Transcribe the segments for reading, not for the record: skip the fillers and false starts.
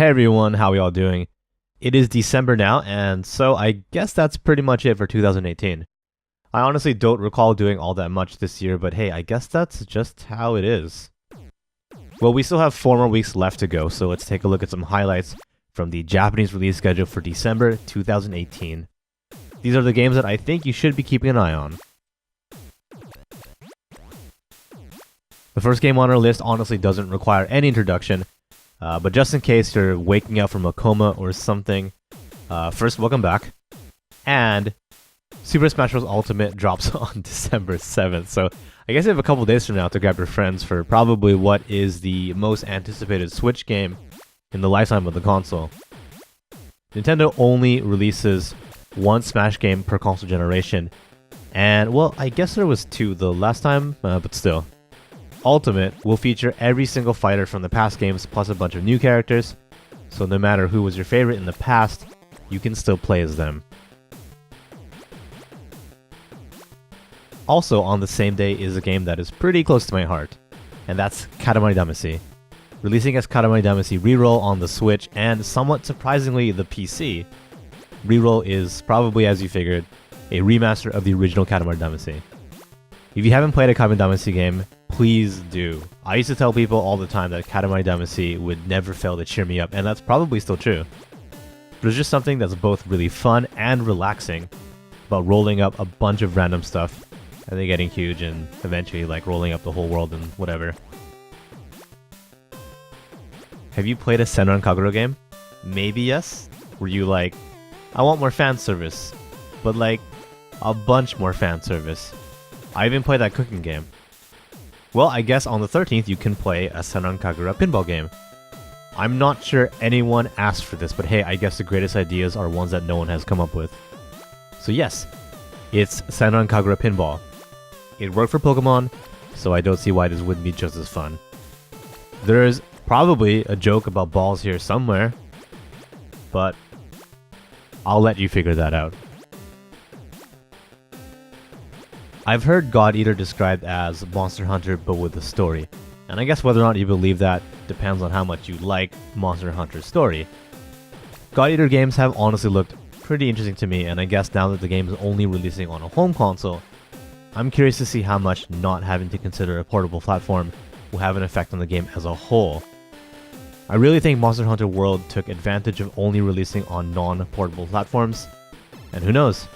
Hey everyone, how are y'all doing? It is December now, and so I guess that's pretty much it for 2018. I honestly don't recall doing all that much this year, but hey, I guess that's just how it is. Well, we still have 4 more weeks left to go, so let's take a look at some highlights from the Japanese release schedule for December 2018. These are the games that I think you should be keeping an eye on. The first game on our list honestly doesn't require any introduction, but just in case you're waking up from a coma or something, first, welcome back. And Super Smash Bros. Ultimate drops on December 7th, so I guess you have a couple days from now to grab your friends for probably what is the most anticipated Switch game in the lifetime of the console. Nintendo only releases one Smash game per console generation, and well, I guess there was 2 the last time, but still. Ultimate will feature every single fighter from the past games plus a bunch of new characters, so no matter who was your favorite in the past, you can still play as them. Also on the same day is a game that is pretty close to my heart, and that's Katamari Damacy. Releasing as Katamari Damacy Reroll on the Switch and somewhat surprisingly the PC, Reroll is probably, as you figured, a remaster of the original Katamari Damacy. If you haven't played a Katamari Damacy game, please do. I used to tell people all the time that Katamari Damacy would never fail to cheer me up, and that's probably still true. But it's just something that's both really fun and relaxing about rolling up a bunch of random stuff and then getting huge and eventually like rolling up the whole world and whatever. Have you played a Senran Kagura game? Maybe yes? Were you like, I want more fan service, but like a bunch more fan service? I even played that cooking game. Well, I guess on the 13th you can play a Senran Kagura pinball game. I'm not sure anyone asked for this, but hey, I guess the greatest ideas are ones that no one has come up with. So yes, it's Senran Kagura Pinball. It worked for Pokemon, so I don't see why this wouldn't be just as fun. There's probably a joke about balls here somewhere, but I'll let you figure that out. I've heard God Eater described as Monster Hunter but with a story, and I guess whether or not you believe that depends on how much you like Monster Hunter's story. God Eater games have honestly looked pretty interesting to me, and I guess now that the game is only releasing on a home console, I'm curious to see how much not having to consider a portable platform will have an effect on the game as a whole. I really think Monster Hunter World took advantage of only releasing on non-portable platforms, and who knows?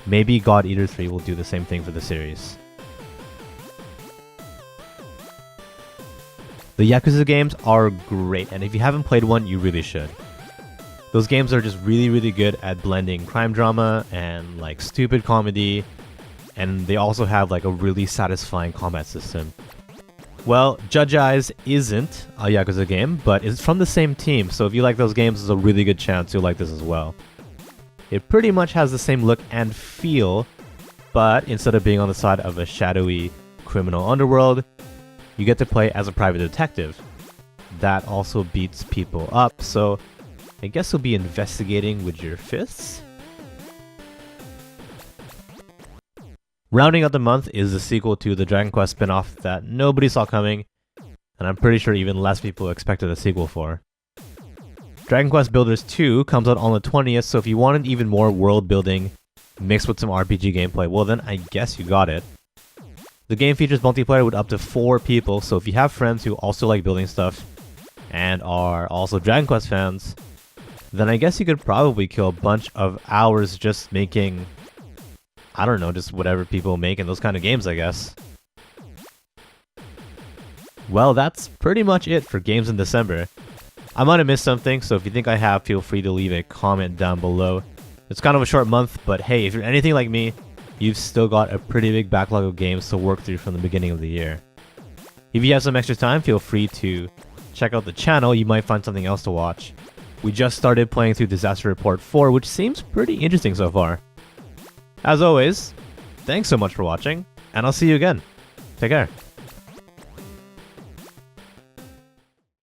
Maybe God Eater 3 will do the same thing for the series. The Yakuza games are great, and if you haven't played one, you really should. Those games are just really good at blending crime drama and like stupid comedy, and they also have like a really satisfying combat system. Well, Judge Eyes isn't a Yakuza game, but it's from the same team, so if you like those games, there's a really good chance you'll like this as well. It pretty much has the same look and feel, but instead of being on the side of a shadowy criminal underworld, you get to play as a private detective. That also beats people up, so I guess you'll be investigating with your fists? Rounding out the month is the sequel to the Dragon Quest spin-off that nobody saw coming, and I'm pretty sure even less people expected a sequel for. Dragon Quest Builders 2 comes out on the 20th, so if you wanted even more world building mixed with some RPG gameplay, well then I guess you got it. The game features multiplayer with up to 4 people, so if you have friends who also like building stuff and are also Dragon Quest fans, then I guess you could probably kill a bunch of hours just making, I don't know, just whatever people make in those kind of games, I guess. Well, that's pretty much it for games in December. I might have missed something, so if you think I have, feel free to leave a comment down below. It's kind of a short month, but hey, if you're anything like me, you've still got a pretty big backlog of games to work through from the beginning of the year. If you have some extra time, feel free to check out the channel, you might find something else to watch. We just started playing through Disaster Report 4, which seems pretty interesting so far. As always, thanks so much for watching, and I'll see you again. Take care.